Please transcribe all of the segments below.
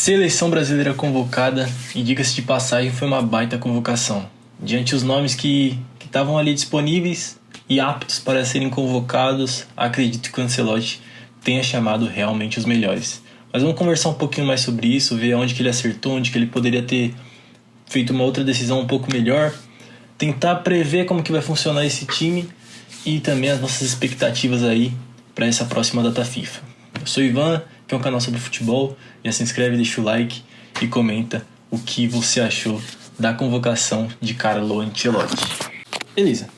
Seleção brasileira convocada, e diga-se de passagem, foi uma baita convocação. Diante os nomes que estavam ali disponíveis e aptos para serem convocados, acredito que o Ancelotti tenha chamado realmente os melhores. Mas vamos conversar um pouquinho mais sobre isso, ver onde que ele acertou, onde que ele poderia ter feito uma outra decisão um pouco melhor, tentar prever como que vai funcionar esse time e também as nossas expectativas aí para essa próxima data FIFA. Eu sou o Ivan, que é um canal sobre futebol, já se inscreve, deixa o like e comenta o que você achou da convocação de Carlo Ancelotti. Beleza,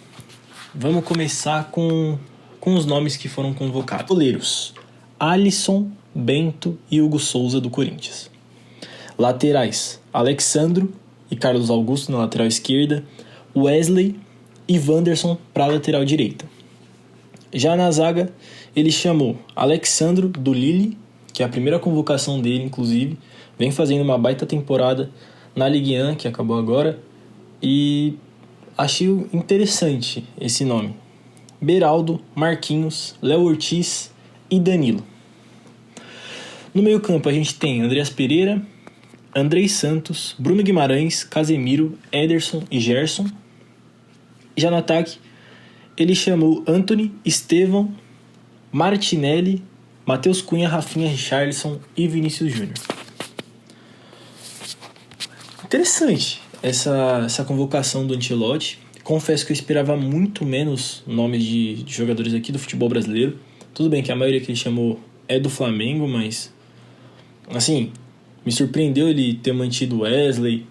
vamos começar com os nomes que foram convocados. Goleiros: Alisson, Bento e Hugo Souza do Corinthians. Laterais: Alexandro e Carlos Augusto na lateral esquerda, Wesley e Wanderson para a lateral direita. Já na zaga, ele chamou Alexandro do Lille, que é a primeira convocação dele, inclusive, vem fazendo uma baita temporada na Ligue 1, que acabou agora, e achei interessante esse nome. Beraldo, Marquinhos, Léo Ortiz e Danilo. No meio-campo a gente tem Andreas Pereira, Andrei Santos, Bruno Guimarães, Casemiro, Ederson e Gerson. Já no ataque, ele chamou Antony, Estevão, Martinelli, Matheus Cunha, Rafinha, Richarlison e Vinícius Júnior. Interessante essa convocação do Ancelotti. Confesso que eu esperava muito menos nomes de jogadores aqui do futebol brasileiro. Tudo bem que a maioria que ele chamou é do Flamengo, mas assim, me surpreendeu ele ter mantido o Wesley,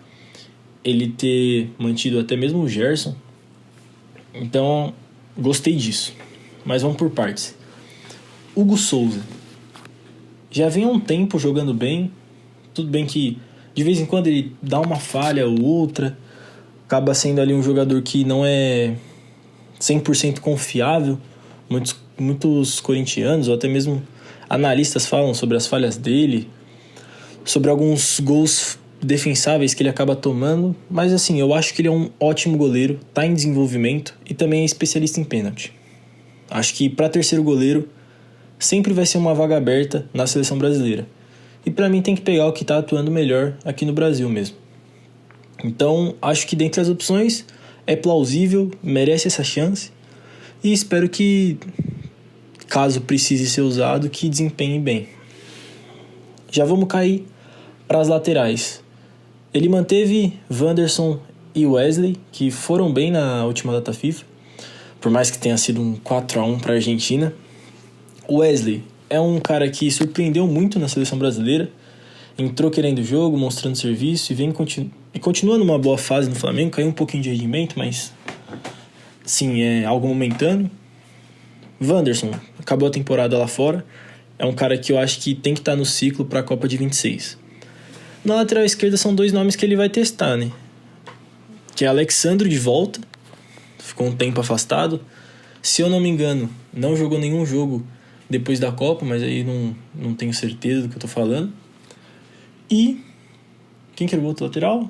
ele ter mantido até mesmo o Gerson. Então, gostei disso. Mas vamos por partes. Hugo Souza. Já vem há um tempo jogando bem. Tudo bem que de vez em quando ele dá uma falha ou outra. Acaba sendo ali um jogador que não é 100% confiável. Muitos corintianos ou até mesmo analistas falam sobre as falhas dele, sobre alguns gols defensáveis que ele acaba tomando. Mas assim, eu acho que ele é um ótimo goleiro, está em desenvolvimento e também é especialista em pênalti. Acho que para terceiro goleiro sempre vai ser uma vaga aberta na seleção brasileira. E para mim tem que pegar o que está atuando melhor aqui no Brasil mesmo. Então, acho que dentre as opções é plausível, merece essa chance. E espero que, caso precise ser usado, que desempenhe bem. Já vamos cair para as laterais. Ele manteve Wanderson e Wesley, que foram bem na última data FIFA, por mais que tenha sido um 4-1 para a Argentina. O Wesley é um cara que surpreendeu muito na seleção brasileira, entrou querendo o jogo, mostrando serviço e continua numa boa fase no Flamengo. Caiu um pouquinho de rendimento, mas sim, é algo momentâneo. Wanderson acabou a temporada lá fora, é um cara que eu acho que tem que estar no ciclo para a Copa de 26. Na lateral esquerda são dois nomes que ele vai testar, né? Que é Alexandro de volta, ficou um tempo afastado. Se eu não me engano, não jogou nenhum jogo depois da Copa, mas aí não tenho certeza do que eu tô falando. E quem que era o outro lateral?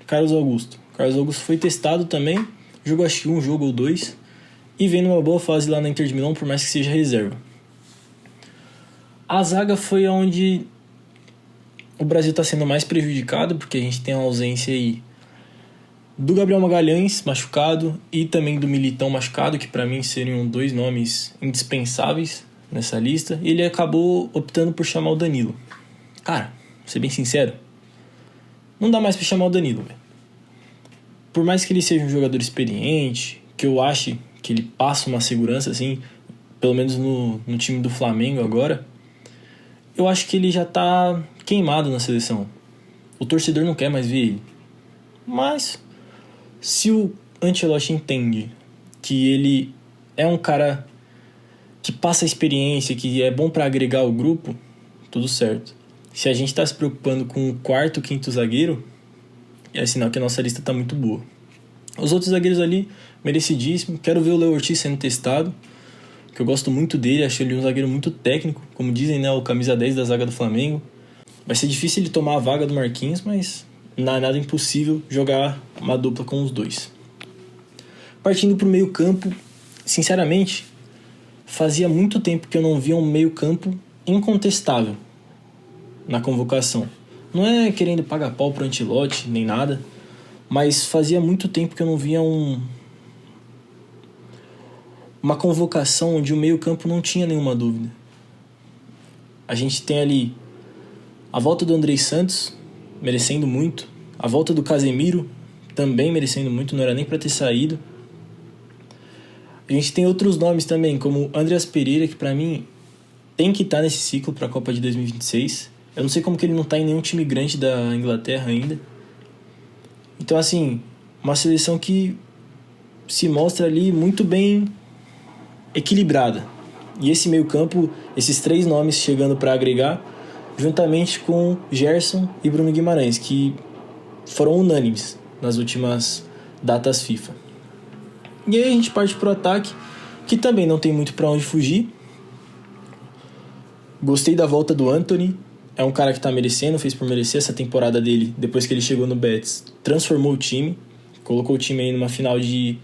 Carlos Augusto. Carlos Augusto foi testado também, jogou acho que um jogo ou dois, e vem numa boa fase lá na Inter de Milão, por mais que seja reserva. A zaga foi onde o Brasil está sendo mais prejudicado, porque a gente tem a ausência aí do Gabriel Magalhães machucado e também do Militão machucado, que para mim seriam dois nomes indispensáveis nessa lista. E ele acabou optando por chamar o Danilo. Cara, vou ser bem sincero, não dá mais para chamar o Danilo, véio. Por mais que ele seja um jogador experiente, que eu ache que ele passa uma segurança assim, pelo menos no time do Flamengo agora, eu acho que ele já tá queimado na seleção. O torcedor não quer mais ver ele. Mas se o Ancelotti entende que ele é um cara que passa experiência, que é bom para agregar o grupo, tudo certo. Se a gente tá se preocupando com o quarto, quinto zagueiro, é sinal que a nossa lista tá muito boa. Os outros zagueiros ali, merecidíssimo. Quero ver o Léo Ortiz sendo testado, que eu gosto muito dele, acho ele um zagueiro muito técnico, como dizem, né, o camisa 10 da zaga do Flamengo. Vai ser difícil ele tomar a vaga do Marquinhos, mas não é nada impossível jogar uma dupla com os dois. Partindo para o meio campo, sinceramente, fazia muito tempo que eu não via um meio campo incontestável. na convocação. Não é querendo pagar pau pro Ancelotti, nem nada, mas fazia muito tempo que eu não via uma convocação onde o meio-campo não tinha nenhuma dúvida. A gente tem ali a volta do Andrei Santos, merecendo muito, a volta do Casemiro, também merecendo muito, não era nem para ter saído. A gente tem outros nomes também, como Andreas Pereira, que para mim tem que estar nesse ciclo para a Copa de 2026. Eu não sei como que ele não está em nenhum time grande da Inglaterra ainda. Então, assim, uma seleção que se mostra ali muito bem equilibrada. E esse meio-campo, esses 3 nomes chegando para agregar, juntamente com Gerson e Bruno Guimarães, que foram unânimes nas últimas datas FIFA. E aí a gente parte pro ataque, que também não tem muito para onde fugir. Gostei da volta do Antony. É um cara que tá merecendo, fez por merecer essa temporada dele. Depois que ele chegou no Betis, transformou o time. Colocou o time aí numa final de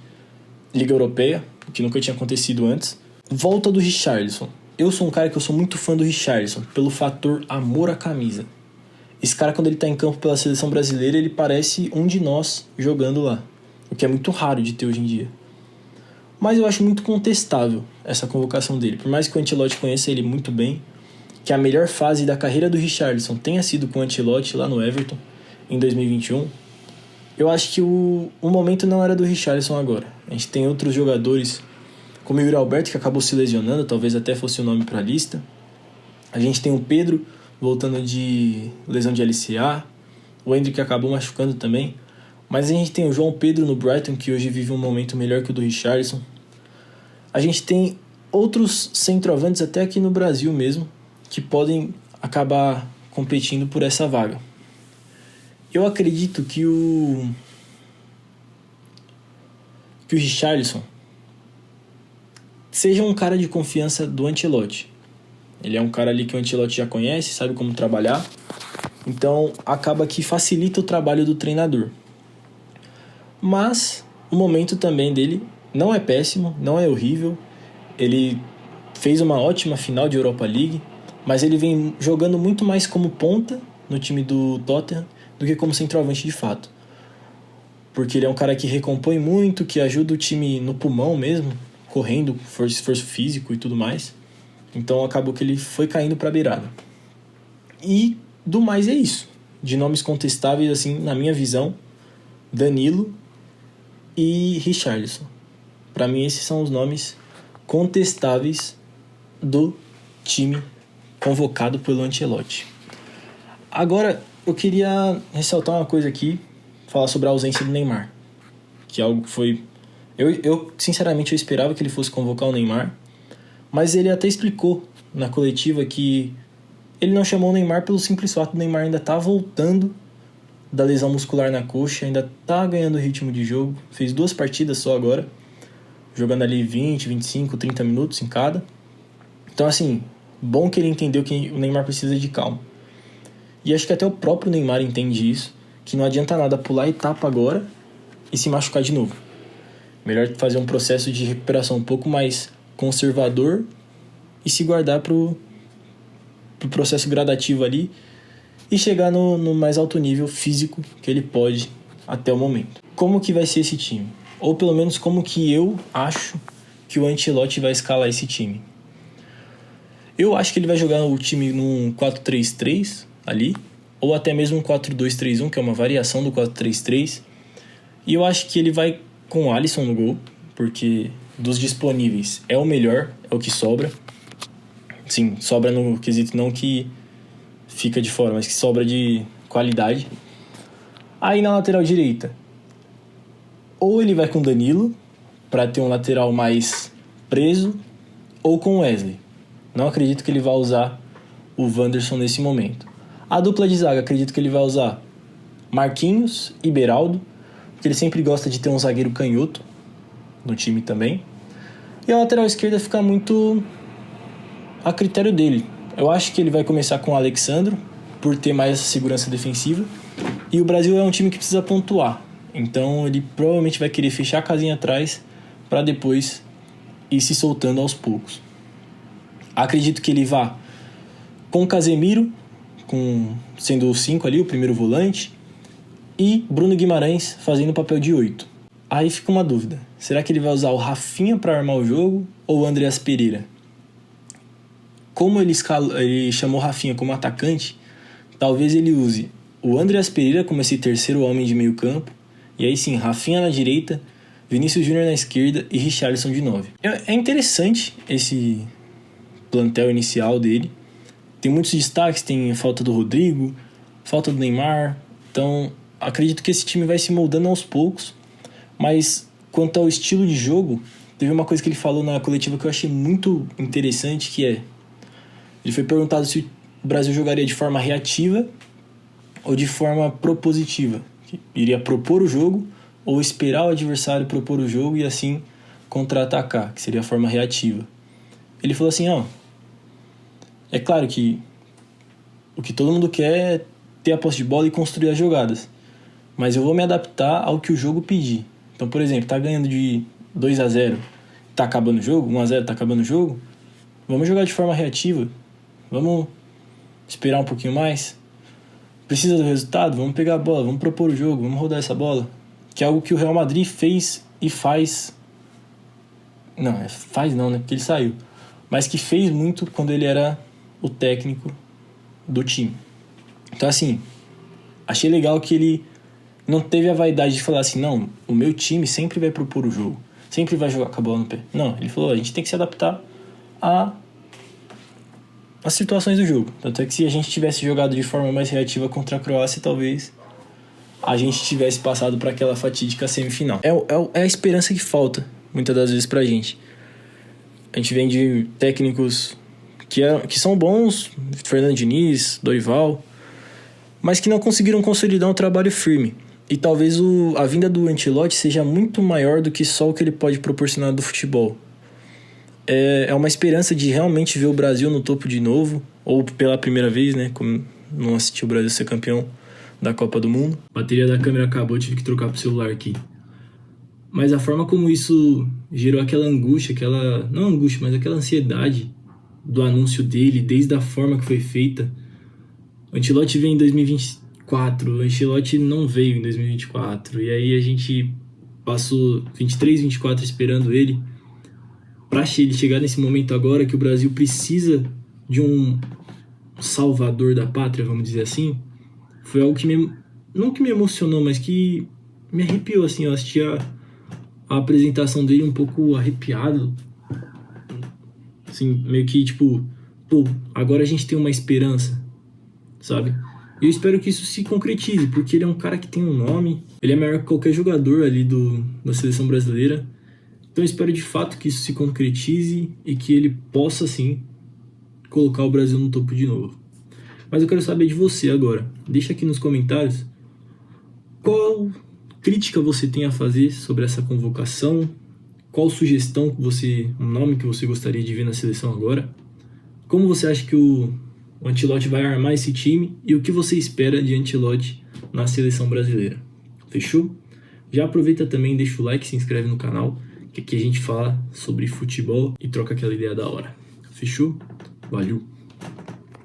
Liga Europeia, o que nunca tinha acontecido antes. Volta do Richarlison. Eu sou um cara que eu sou muito fã do Richarlison, pelo fator amor à camisa. Esse cara, quando ele tá em campo pela seleção brasileira, ele parece um de nós jogando lá. O que é muito raro de ter hoje em dia. Mas eu acho muito contestável essa convocação dele. Por mais que o Ancelotti conheça ele muito bem, que a melhor fase da carreira do Richarlison tenha sido com o Ancelotti lá no Everton, em 2021, eu acho que o momento não era do Richarlison agora. A gente tem outros jogadores, como o Yuri Alberto, que acabou se lesionando, talvez até fosse o nome para a lista. A gente tem o Pedro, voltando de lesão de LCA, o Endrick acabou machucando também. Mas a gente tem o João Pedro no Brighton, que hoje vive um momento melhor que o do Richarlison. A gente tem outros centroavantes, até aqui no Brasil mesmo, que podem acabar competindo por essa vaga. Eu acredito que o Richarlison seja um cara de confiança do Ancelotti. Ele é um cara ali que o Ancelotti já conhece, sabe como trabalhar. Então acaba que facilita o trabalho do treinador. Mas o momento também dele não é péssimo, não é horrível. Ele fez uma ótima final de Europa League, mas ele vem jogando muito mais como ponta no time do Tottenham do que como centroavante de fato. Porque ele é um cara que recompõe muito, que ajuda o time no pulmão mesmo, correndo, esforço físico e tudo mais. Então acabou que ele foi caindo para a beirada. E do mais é isso. De nomes contestáveis, assim, na minha visão, Danilo e Richarlison. Para mim esses são os nomes contestáveis do time convocado pelo Ancelotti. Agora eu queria ressaltar uma coisa aqui, falar sobre a ausência do Neymar, que é algo que foi... Eu sinceramente eu esperava que ele fosse convocar o Neymar, mas ele até explicou na coletiva que ele não chamou o Neymar pelo simples fato do Neymar ainda estar voltando da lesão muscular na coxa, ainda tá ganhando ritmo de jogo, fez 2 partidas só agora, jogando ali 20, 25, 30 minutos em cada. Então assim, bom que ele entendeu que o Neymar precisa de calma. E acho que até o próprio Neymar entende isso, que não adianta nada pular etapa agora e se machucar de novo. Melhor fazer um processo de recuperação um pouco mais conservador e se guardar pro processo gradativo ali e chegar no mais alto nível físico que ele pode até o momento. Como que vai ser esse time? Ou pelo menos como que eu acho que o Ancelotti vai escalar esse time. Eu acho que ele vai jogar o time num 4-3-3 ali, ou até mesmo um 4-2-3-1, que é uma variação do 4-3-3. E eu acho que ele vai com o Alisson no gol, porque dos disponíveis é o melhor, é o que sobra. Sim, sobra no quesito não que fica de fora, mas que sobra de qualidade. Aí na lateral direita, ou ele vai com Danilo, para ter um lateral mais preso, ou com Wesley. Não acredito que ele vá usar o Wanderson nesse momento. A dupla de zaga, acredito que ele vai usar Marquinhos e Beraldo, porque ele sempre gosta de ter um zagueiro canhoto no time também. E a lateral esquerda fica muito a critério dele. Eu acho que ele vai começar com o Alexandro, por ter mais essa segurança defensiva. E o Brasil é um time que precisa pontuar. Então ele provavelmente vai querer fechar a casinha atrás para depois ir se soltando aos poucos. Acredito que ele vá com Casemiro, sendo o 5 ali, o primeiro volante, e Bruno Guimarães fazendo o papel de 8. Aí fica uma dúvida, será que ele vai usar o Rafinha para armar o jogo ou o Andreas Pereira? Como ele chamou o Rafinha como atacante, talvez ele use o Andreas Pereira como esse terceiro homem de meio campo, e aí sim, Rafinha na direita, Vinícius Júnior na esquerda e Richarlison de 9. É interessante esse plantel inicial dele. Tem muitos destaques, tem a falta do Rodrigo, falta do Neymar. Então, acredito que esse time vai se moldando aos poucos. Mas, quanto ao estilo de jogo, teve uma coisa que ele falou na coletiva que eu achei muito interessante, que é... Ele foi perguntado se o Brasil jogaria de forma reativa ou de forma propositiva. Iria propor o jogo ou esperar o adversário propor o jogo e assim contra-atacar, que seria a forma reativa. Ele falou assim, é claro que o que todo mundo quer é ter a posse de bola e construir as jogadas, mas eu vou me adaptar ao que o jogo pedir. Então, por exemplo, tá ganhando de 2-0, tá acabando o jogo, 1-0 tá acabando o jogo, vamos jogar de forma reativa, vamos esperar um pouquinho mais, precisa do resultado, vamos pegar a bola, vamos propor o jogo, vamos rodar essa bola, que é algo que o Real Madrid fez e faz... Faz não, né? Porque ele saiu. Mas que fez muito quando ele era o técnico do time. Então, assim, achei legal que ele não teve a vaidade de falar assim, não, o meu time sempre vai propor o jogo, sempre vai jogar com a bola no pé. Não, ele falou, a gente tem que se adaptar às situações do jogo. Tanto é que se a gente tivesse jogado de forma mais reativa contra a Croácia, talvez a gente tivesse passado para aquela fatídica semifinal. É a esperança que falta, muitas das vezes, pra gente. A gente vem de técnicos que são bons, Fernando Diniz, Dorival, mas que não conseguiram consolidar um trabalho firme. E talvez a vinda do Ancelotti seja muito maior do que só o que ele pode proporcionar do futebol. É uma esperança de realmente ver o Brasil no topo de novo, ou pela primeira vez, né? Como não assisti o Brasil ser campeão da Copa do Mundo. A bateria da câmera acabou, tive que trocar pro celular aqui. Mas a forma como isso gerou aquela angústia, não angústia, mas aquela ansiedade do anúncio dele, desde a forma que foi feita. O Ancelotti veio em 2024, o Ancelotti não veio em 2024, e aí a gente passou 23, 24 esperando ele, para ele chegar nesse momento agora que o Brasil precisa de um salvador da pátria, vamos dizer assim. Foi algo que não que me emocionou, mas que me arrepiou, assim. Eu assisti a apresentação dele um pouco arrepiado, assim, meio que tipo, agora a gente tem uma esperança, sabe? E eu espero que isso se concretize, porque ele é um cara que tem um nome, ele é maior que qualquer jogador ali da seleção brasileira. Então eu espero de fato que isso se concretize e que ele possa, sim, colocar o Brasil no topo de novo. Mas eu quero saber de você agora. Deixa aqui nos comentários qual crítica você tem a fazer sobre essa convocação, qual sugestão um nome que você gostaria de ver na seleção agora, como você acha que o Ancelotti vai armar esse time e o que você espera de Ancelotti na seleção brasileira. Fechou? Já aproveita também, deixa o like, se inscreve no canal, que aqui a gente fala sobre futebol e troca aquela ideia da hora. Fechou? Valeu!